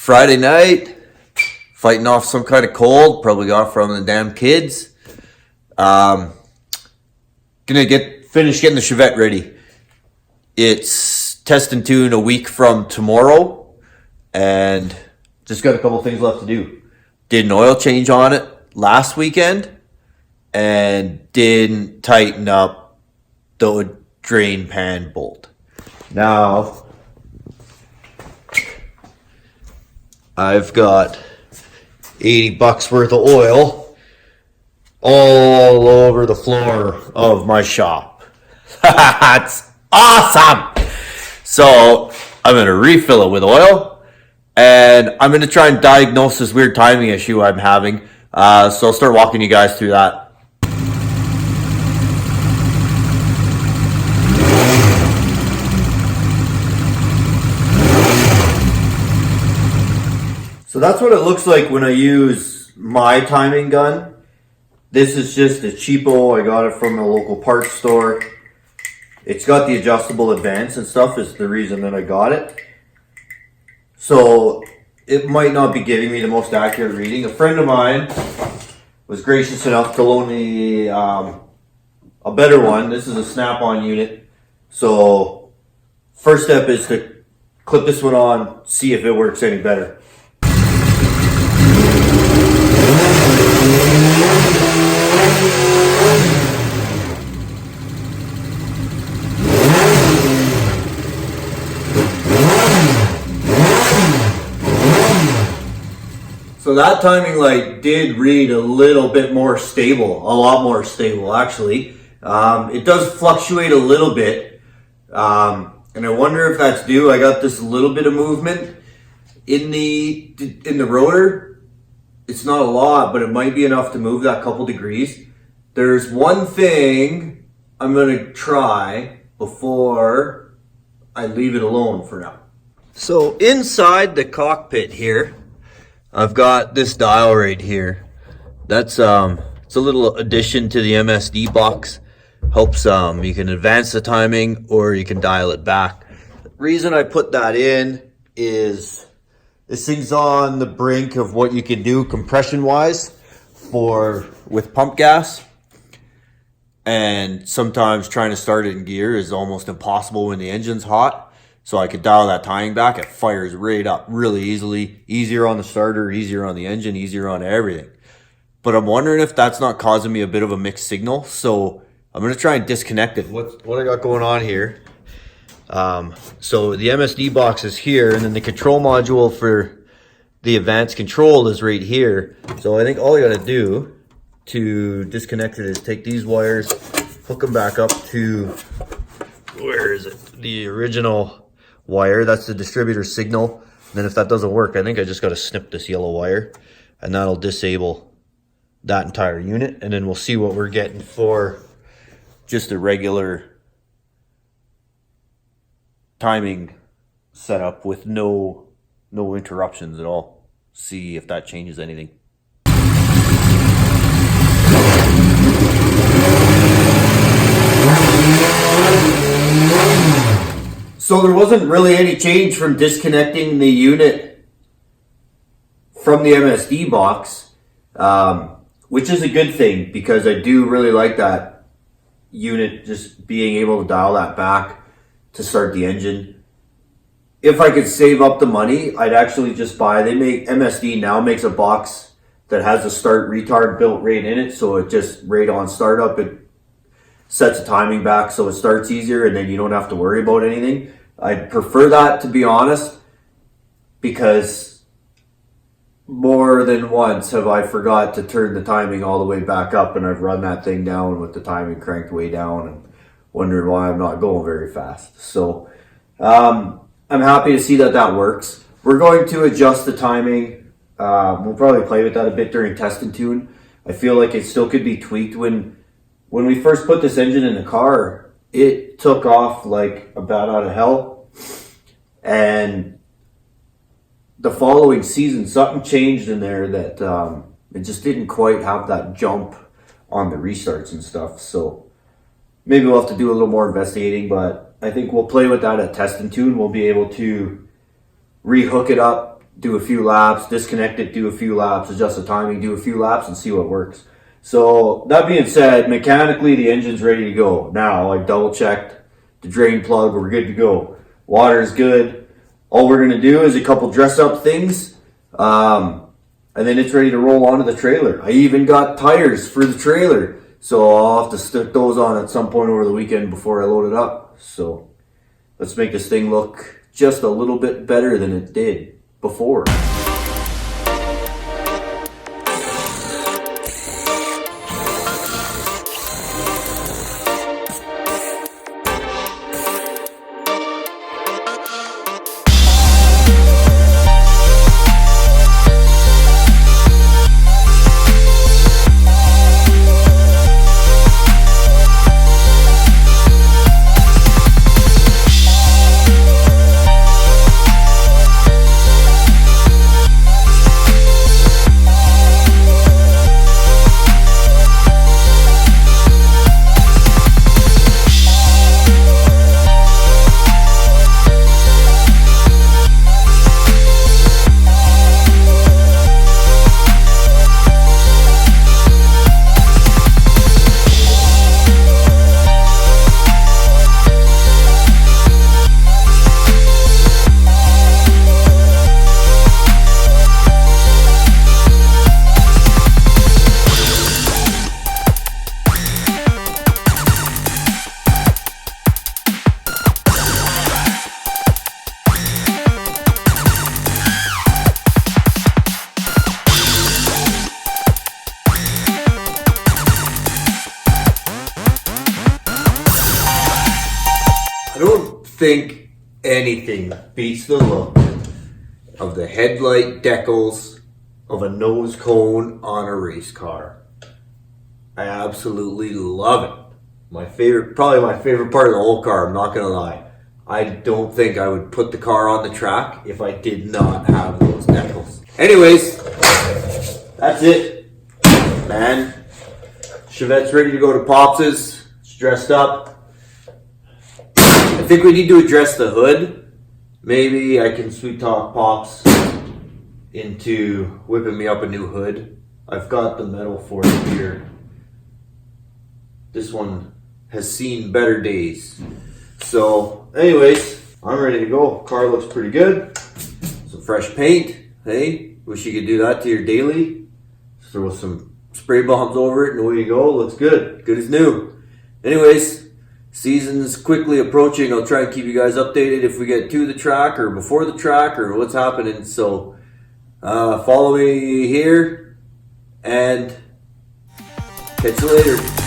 Friday night, fighting off some kind of cold, probably got from the damn kids. Gonna finish getting the Chevette ready. It's test and tune a week from tomorrow, and just got a couple things left to do. Did an oil change on it last weekend, and didn't tighten up the drain pan bolt. Now, I've got $80 worth of oil all over the floor of my shop. That's awesome! So I'm going to refill it with oil, and I'm going to try and diagnose this weird timing issue I'm having. So I'll start walking you guys through that. So that's what it looks like when I use my timing gun. This is just a cheapo. I got it from a local parts store. It's got the adjustable advance and stuff is the reason that I got it. So it might not be giving me the most accurate reading. A friend of mine was gracious enough to loan me a better one. This is a snap-on unit. So first step is to clip this one on, see if it works any better. So that timing light did read a little bit more stable, a lot more stable actually. It does fluctuate a little bit, and I wonder if that's due. I got this little bit of movement in the rotor. It's not a lot, but it might be enough to move that couple degrees. There's one thing I'm gonna try before I leave it alone for now. So inside the cockpit here, I've got this dial right here. That's it's a little addition to the MSD box. Helps you can advance the timing or you can dial it back. The reason I put that in is this thing's on the brink of what you can do compression wise with pump gas. And sometimes trying to start it in gear is almost impossible when the engine's hot. So I could dial that timing back. It fires right up really easily. Easier on the starter, easier on the engine, easier on everything. But I'm wondering if that's not causing me a bit of a mixed signal. So I'm going to try and disconnect it. What I got going on here. So the MSD box is here, and then the control module for the advanced control is right here. So I think all you got to do to disconnect it is take these wires, hook them back up to, where is it? The original wire. That's the distributor signal. And then if that doesn't work, I think I just got to snip this yellow wire, and that'll disable that entire unit. And then we'll see what we're getting for just a regular timing setup with no interruptions at all. See if that changes anything. So there wasn't really any change from disconnecting the unit from the MSD box, which is a good thing because I do really like that unit, just being able to dial that back to start the engine. If I could save up the money, I'd actually just buy, MSD now makes a box that has a start retard built right in it, so it just right on startup, it sets the timing back so it starts easier and then you don't have to worry about anything. I'd prefer that, to be honest, because more than once have I forgot to turn the timing all the way back up and I've run that thing down with the timing cranked way down and wondering why I'm not going very fast. So I'm happy to see that works. We're going to adjust the timing. We'll probably play with that a bit during test and tune. I feel like it still could be tweaked. When we first put this engine in the car, it took off like a bat out of hell. And the following season, something changed in there that it just didn't quite have that jump on the restarts and stuff. So maybe we'll have to do a little more investigating, but I think we'll play with that at test and tune. We'll be able to rehook it up do a few laps, disconnect it, do a few laps, adjust the timing, do a few laps, and see what works. So that being said, mechanically the engine's ready to go. Now I double checked the drain plug, we're good to go. Water is good. All we're gonna do is a couple dress up things, and then it's ready to roll onto the trailer. I even got tires for the trailer, so I'll have to stick those on at some point over the weekend before I load it up. So let's make this thing look just a little bit better than it did before. I don't think anything beats the look of the headlight decals of a nose cone on a race car. I absolutely love it. My favorite, probably my favorite part of the whole car, I'm not gonna lie. I don't think I would put the car on the track if I did not have those decals. Anyways, that's it, man. Chevette's ready to go to Pops's. It's dressed up. I think we need to address the hood. Maybe I can sweet talk Pops into whipping me up a new hood. I've got the metal for it here. This one has seen better days. So, anyways, I'm ready to go. Car looks pretty good. Some fresh paint. Hey, wish you could do that to your daily. Throw some spray bombs over it and away you go. Looks good. Good as new. Anyways, season's quickly approaching. I'll try and keep you guys updated if we get to the track or before the track or what's happening. So follow me here and catch you later.